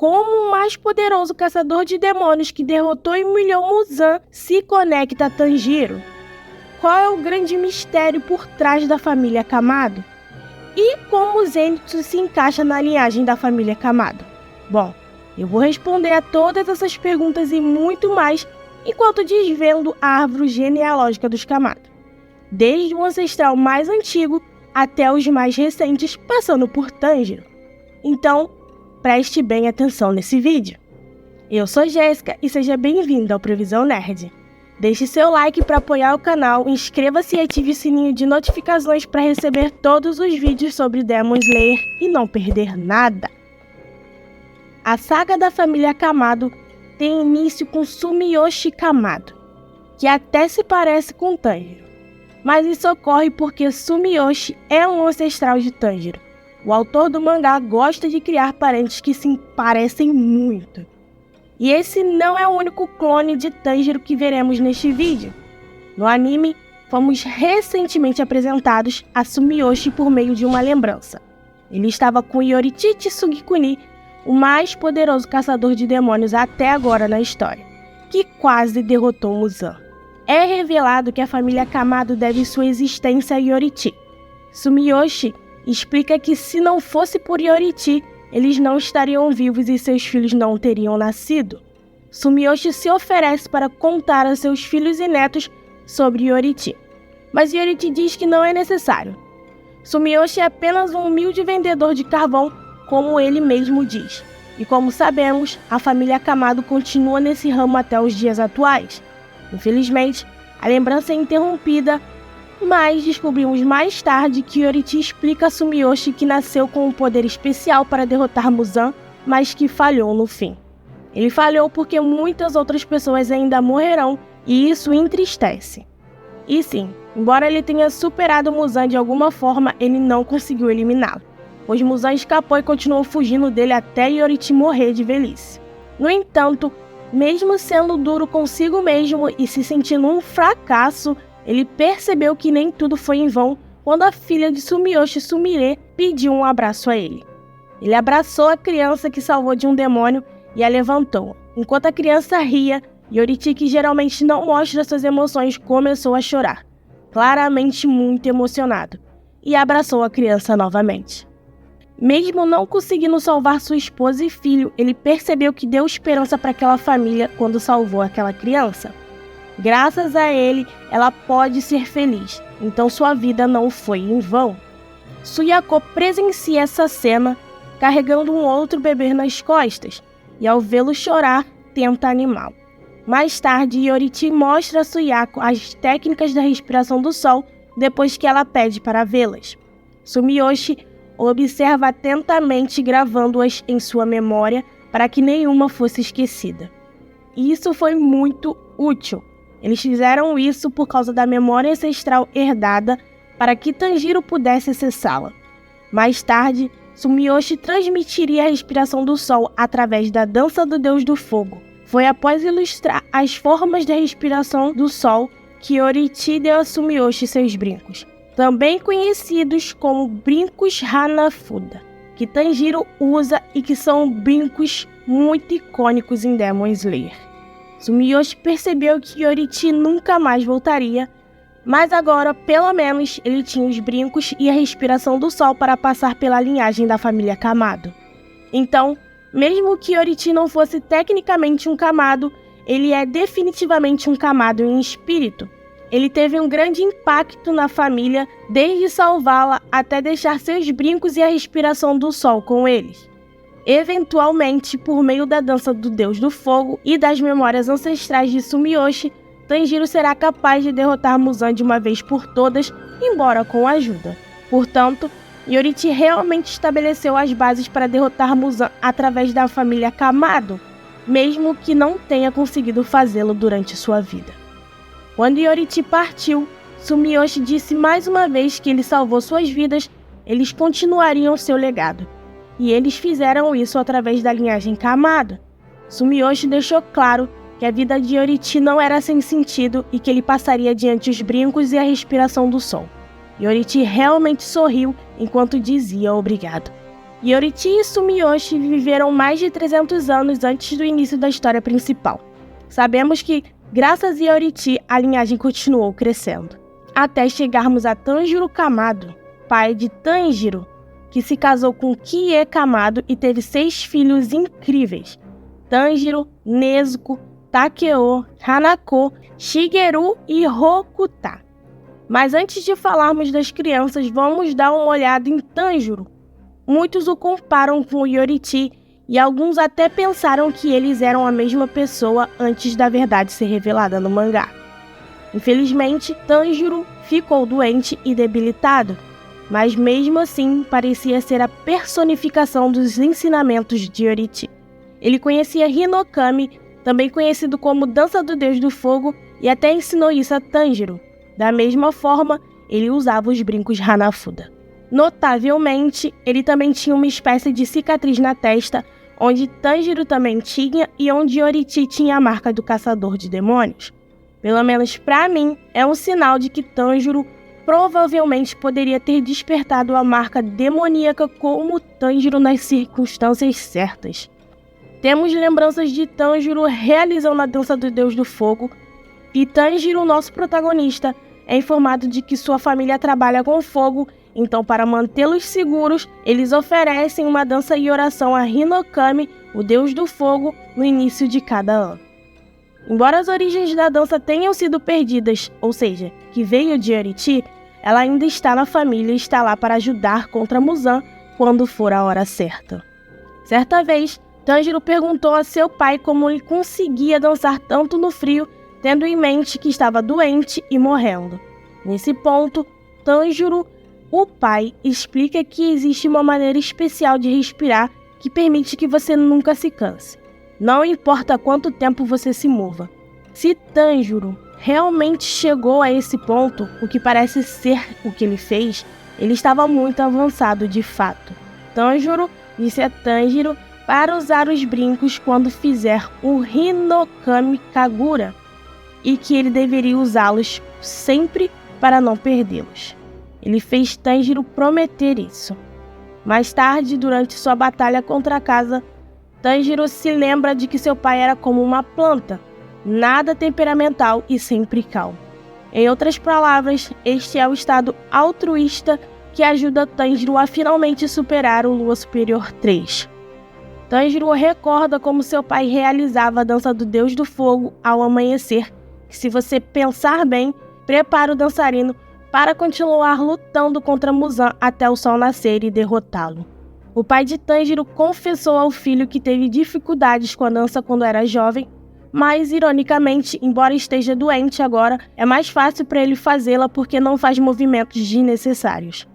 como o mais poderoso caçador de demônios que derrotou e humilhou Muzan se conecta a Tanjiro? Qual é o grande mistério por trás da família Kamado? E como Zenitsu se encaixa na linhagem da família Kamado? Bom, eu vou responder a todas essas perguntas e muito mais enquanto desvendo a árvore genealógica dos Kamado, desde o ancestral mais antigo até os mais recentes, passando por Tanjiro. Então, preste bem atenção nesse vídeo. Eu sou Jéssica e seja bem-vindo ao Previsão Nerd. Deixe seu like para apoiar o canal, inscreva-se e ative o sininho de notificações para receber todos os vídeos sobre Demon Slayer e não perder nada. A saga da família Kamado tem início com Sumiyoshi Kamado, que até se parece com Tanjiro. Mas isso ocorre porque Sumiyoshi é um ancestral de Tanjiro. O autor do mangá gosta de criar parentes que se parecem muito. E esse não é o único clone de Tanjiro que veremos neste vídeo. No anime, fomos recentemente apresentados a Sumiyoshi por meio de uma lembrança. Ele estava com Yorichi Tsugikuni, o mais poderoso caçador de demônios até agora na história, que quase derrotou Muzan. É revelado que a família Kamado deve sua existência a Yorichi. Sumiyoshi explica que se não fosse por Yorichi, eles não estariam vivos e seus filhos não teriam nascido. Sumiyoshi se oferece para contar a seus filhos e netos sobre Yorichi, mas Yorichi diz que não é necessário. Sumiyoshi é apenas um humilde vendedor de carvão, como ele mesmo diz. E como sabemos, a família Kamado continua nesse ramo até os dias atuais. Infelizmente, a lembrança é interrompida, mas descobrimos mais tarde que Yorichi explica a Sumiyoshi que nasceu com um poder especial para derrotar Muzan, mas que falhou no fim. Ele falhou porque muitas outras pessoas ainda morrerão e isso entristece. E sim, embora ele tenha superado Muzan de alguma forma, ele não conseguiu eliminá-lo, pois Muzan escapou e continuou fugindo dele até Yorichi morrer de velhice. No entanto, mesmo sendo duro consigo mesmo e se sentindo um fracasso, ele percebeu que nem tudo foi em vão quando a filha de Sumiyoshi, Sumire, pediu um abraço a ele. Ele abraçou a criança que salvou de um demônio e a levantou. Enquanto a criança ria, Yorichi, que geralmente não mostra suas emoções, começou a chorar, claramente muito emocionado, e abraçou a criança novamente. Mesmo não conseguindo salvar sua esposa e filho, ele percebeu que deu esperança para aquela família quando salvou aquela criança. Graças a ele, ela pode ser feliz, então sua vida não foi em vão. Suyako presencia essa cena, carregando um outro bebê nas costas, e ao vê-lo chorar, tenta animá-lo. Mais tarde, Yorichi mostra a Suyako as técnicas da respiração do sol, depois que ela pede para vê-las. Sumiyoshi observa atentamente, gravando-as em sua memória para que nenhuma fosse esquecida. E isso foi muito útil. Eles fizeram isso por causa da memória ancestral herdada para que Tanjiro pudesse acessá-la. Mais tarde, Sumiyoshi transmitiria a respiração do sol através da dança do deus do fogo. Foi após ilustrar as formas da respiração do sol que Yorichi deu a Sumiyoshi seus brincos, também conhecidos como brincos Hanafuda, que Tanjiro usa e que são brincos muito icônicos em Demon Slayer. Sumiyoshi percebeu que Yorichi nunca mais voltaria, mas agora, pelo menos, ele tinha os brincos e a respiração do sol para passar pela linhagem da família Kamado. Então, mesmo que Yorichi não fosse tecnicamente um Kamado, ele é definitivamente um Kamado em espírito. Ele teve um grande impacto na família, desde salvá-la até deixar seus brincos e a respiração do sol com eles. Eventualmente, por meio da dança do deus do fogo e das memórias ancestrais de Sumiyoshi, Tanjiro será capaz de derrotar Muzan de uma vez por todas, embora com ajuda. Portanto, Yorichi realmente estabeleceu as bases para derrotar Muzan através da família Kamado, mesmo que não tenha conseguido fazê-lo durante sua vida. Quando Yorichi partiu, Sumiyoshi disse mais uma vez que ele salvou suas vidas, eles continuariam seu legado. E eles fizeram isso através da linhagem Kamado. Sumiyoshi deixou claro que a vida de Yorichi não era sem sentido e que ele passaria diante os brincos e a respiração do sol. Yorichi realmente sorriu enquanto dizia obrigado. Yoriti e Sumiyoshi viveram mais de 300 anos antes do início da história principal. Sabemos que, graças a Yoriti, a linhagem continuou crescendo, até chegarmos a Tanjiro Kamado, pai de Tanjiro, que se casou com Kie Kamado e teve 6 filhos incríveis: Tanjiro, Nezuko, Takeo, Hanako, Shigeru e Hokuta. Mas antes de falarmos das crianças, vamos dar uma olhada em Tanjiro. Muitos o comparam com o Yoriti e alguns até pensaram que eles eram a mesma pessoa antes da verdade ser revelada no mangá. Infelizmente, Tanjiro ficou doente e debilitado, mas mesmo assim parecia ser a personificação dos ensinamentos de Yoriti. Ele conhecia Hinokami, também conhecido como Dança do Deus do Fogo, e até ensinou isso a Tanjiro. Da mesma forma, ele usava os brincos Hanafuda. Notavelmente, ele também tinha uma espécie de cicatriz na testa, onde Tanjiro também tinha e onde Yoriti tinha a marca do caçador de demônios. Pelo menos para mim, é um sinal de que Tanjiro provavelmente poderia ter despertado a marca demoníaca como Tanjiro nas circunstâncias certas. Temos lembranças de Tanjiro realizando a Dança do Deus do Fogo, e Tanjiro, nosso protagonista, é informado de que sua família trabalha com fogo, então para mantê-los seguros, eles oferecem uma dança e oração a Hinokami, o deus do fogo, no início de cada ano. Embora as origens da dança tenham sido perdidas, ou seja, que veio de Yoriti, ela ainda está na família e está lá para ajudar contra Muzan quando for a hora certa. Certa vez, Tanjiro perguntou a seu pai como ele conseguia dançar tanto no frio, tendo em mente que estava doente e morrendo. Nesse ponto, Tanjiro, o pai, explica que existe uma maneira especial de respirar que permite que você nunca se canse. Não importa quanto tempo você se mova. Se Tanjiro realmente chegou a esse ponto, o que parece ser o que ele fez, ele estava muito avançado de fato. Tanjiro disse a Tanjiro para usar os brincos quando fizer o Hinokami Kagura, e que ele deveria usá-los sempre para não perdê-los. Ele fez Tanjiro prometer isso. Mais tarde, durante sua batalha contra a casa, Tanjiro se lembra de que seu pai era como uma planta, nada temperamental e sempre calmo. Em outras palavras, este é o estado altruísta que ajuda Tanjiro a finalmente superar o Lua Superior 3. Tanjiro recorda como seu pai realizava a Dança do Deus do Fogo ao amanhecer, que, se você pensar bem, prepara o dançarino para continuar lutando contra Muzan até o sol nascer e derrotá-lo. O pai de Tanjiro confessou ao filho que teve dificuldades com a dança quando era jovem, mas, ironicamente, embora esteja doente agora, é mais fácil para ele fazê-la porque não faz movimentos desnecessários.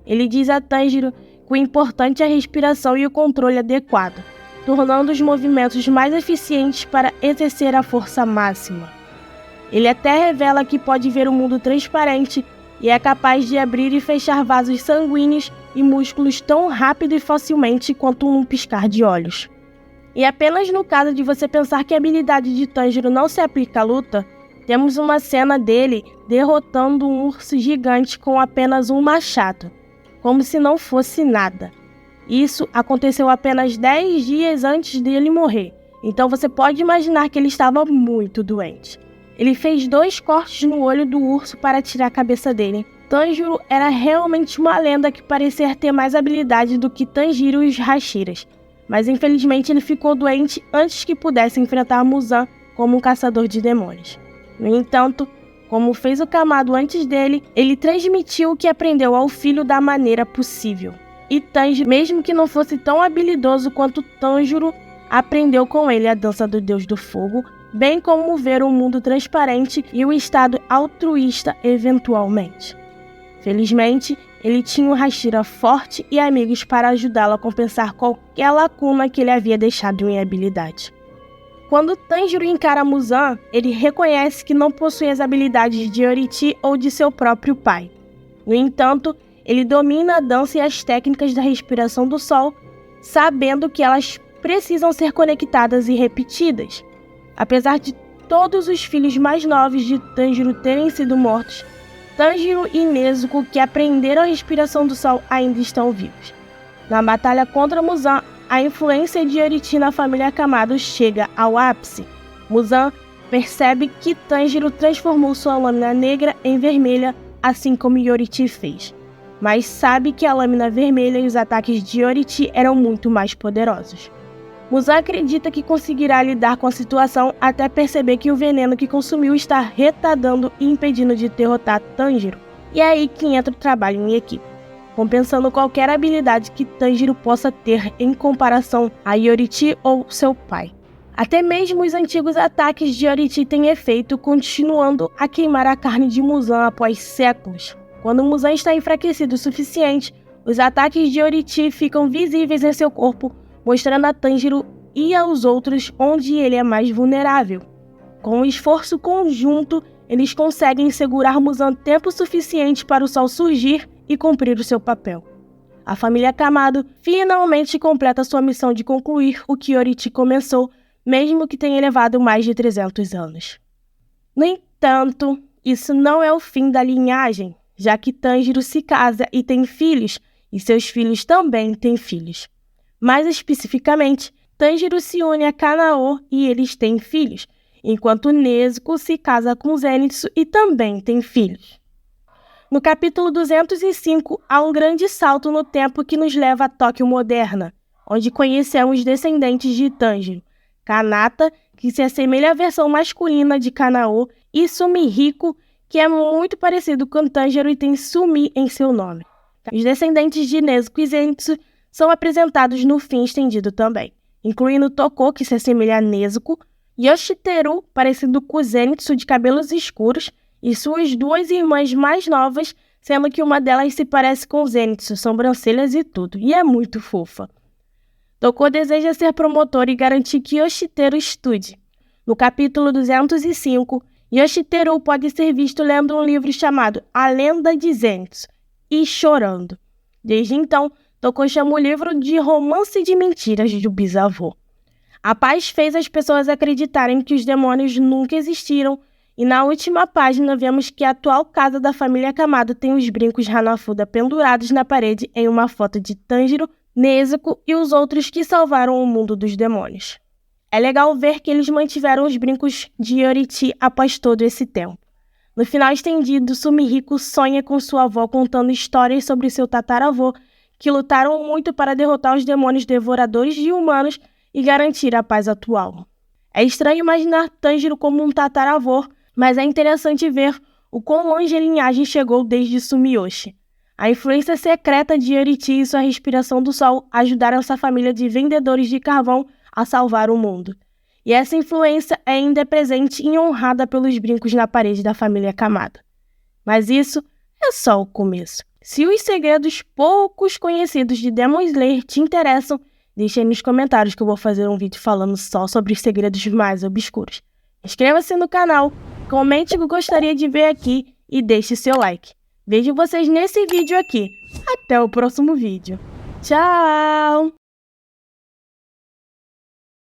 Ele diz a Tanjiro que o importante é a respiração e o controle adequado, tornando os movimentos mais eficientes para exercer a força máxima. Ele até revela que pode ver o mundo transparente e é capaz de abrir e fechar vasos sanguíneos e músculos tão rápido e facilmente quanto um piscar de olhos. E apenas no caso de você pensar que a habilidade de Tanjiro não se aplica à luta, temos uma cena dele derrotando um urso gigante com apenas um machado, como se não fosse nada. Isso aconteceu apenas 10 dias antes dele morrer, então você pode imaginar que ele estava muito doente. Ele fez 2 cortes no olho do urso para tirar a cabeça dele. Tanjiro era realmente uma lenda que parecia ter mais habilidade do que Tanjiro e os Hashiras, mas infelizmente ele ficou doente antes que pudesse enfrentar Muzan como um caçador de demônios. No entanto, como fez o Kamado antes dele, ele transmitiu o que aprendeu ao filho da maneira possível. E Tanjiro, mesmo que não fosse tão habilidoso quanto Tanjiro, aprendeu com ele a Dança do Deus do Fogo, bem como ver o mundo transparente e o estado altruísta eventualmente. Felizmente, ele tinha um Hashira forte e amigos para ajudá-lo a compensar qualquer lacuna que ele havia deixado em habilidade. Quando Tanjiro encara Muzan, ele reconhece que não possui as habilidades de Yoriti ou de seu próprio pai. No entanto, ele domina a dança e as técnicas da respiração do sol, sabendo que elas precisam ser conectadas e repetidas. Apesar de todos os filhos mais novos de Tanjiro terem sido mortos, Tanjiro e Nezuko, que aprenderam a respiração do sol, ainda estão vivos. Na batalha contra Muzan, a influência de Yoriti na família Kamado chega ao ápice. Muzan percebe que Tanjiro transformou sua lâmina negra em vermelha, assim como Yoriti fez. Mas sabe que a lâmina vermelha e os ataques de Yoriti eram muito mais poderosos. Muzan acredita que conseguirá lidar com a situação até perceber que o veneno que consumiu está retardando e impedindo de derrotar Tanjiro. E é aí que entra o trabalho em equipe, compensando qualquer habilidade que Tanjiro possa ter em comparação a Yoriti ou seu pai. Até mesmo os antigos ataques de Yoriti têm efeito, continuando a queimar a carne de Muzan após séculos. Quando Muzan está enfraquecido o suficiente, os ataques de Yoriti ficam visíveis em seu corpo, mostrando a Tanjiro e aos outros onde ele é mais vulnerável. Com um esforço conjunto, eles conseguem segurar Muzan tempo suficiente para o sol surgir e cumprir o seu papel. A família Kamado finalmente completa sua missão de concluir o que Yoriti começou, mesmo que tenha levado mais de 300 anos. No entanto, isso não é o fim da linhagem, já que Tanjiro se casa e tem filhos, e seus filhos também têm filhos. Mais especificamente, Tanjiro se une a Kanao e eles têm filhos, enquanto Nezuko se casa com Zenitsu e também tem filhos. No capítulo 205, há um grande salto no tempo que nos leva à Tóquio moderna, onde conhecemos descendentes de Tanjiro, Kanata, que se assemelha à versão masculina de Kanao, e Sumihiko, que é muito parecido com Tanjiro e tem Sumi em seu nome. Os descendentes de Nezuko e Zenitsu são apresentados no fim estendido também, incluindo Toko, que se assemelha a Nezuko, Yoshiteru, parecido com Zenitsu de cabelos escuros, e suas duas irmãs mais novas, sendo que uma delas se parece com Zenitsu, sobrancelhas e tudo, e é muito fofa. Toko deseja ser promotor e garantir que Yoshiteru estude. No capítulo 205, Yoshiteru pode ser visto lendo um livro chamado A Lenda de Zenitsu, e chorando. Desde então, Toko chama o livro de romance de mentiras do bisavô. A paz fez as pessoas acreditarem que os demônios nunca existiram, e na última página vemos que a atual casa da família Kamado tem os brincos Hanafuda pendurados na parede em uma foto de Tanjiro, Nezuko e os outros que salvaram o mundo dos demônios. É legal ver que eles mantiveram os brincos de Yoriti após todo esse tempo. No final estendido, Sumihiko sonha com sua avó contando histórias sobre seu tataravô, que lutaram muito para derrotar os demônios devoradores de humanos e garantir a paz atual. É estranho imaginar Tanjiro como um tataravô, mas é interessante ver o quão longe a linhagem chegou desde Sumiyoshi. A influência secreta de Yoriti e sua respiração do sol ajudaram essa família de vendedores de carvão a salvar o mundo. E essa influência é ainda presente e honrada pelos brincos na parede da família Kamado. Mas isso é só o começo. Se os segredos poucos conhecidos de Demon Slayer te interessam, deixe aí nos comentários que eu vou fazer um vídeo falando só sobre os segredos mais obscuros. Inscreva-se no canal, comente o que gostaria de ver aqui e deixe seu like. Vejo vocês nesse vídeo aqui. Até o próximo vídeo. Tchau!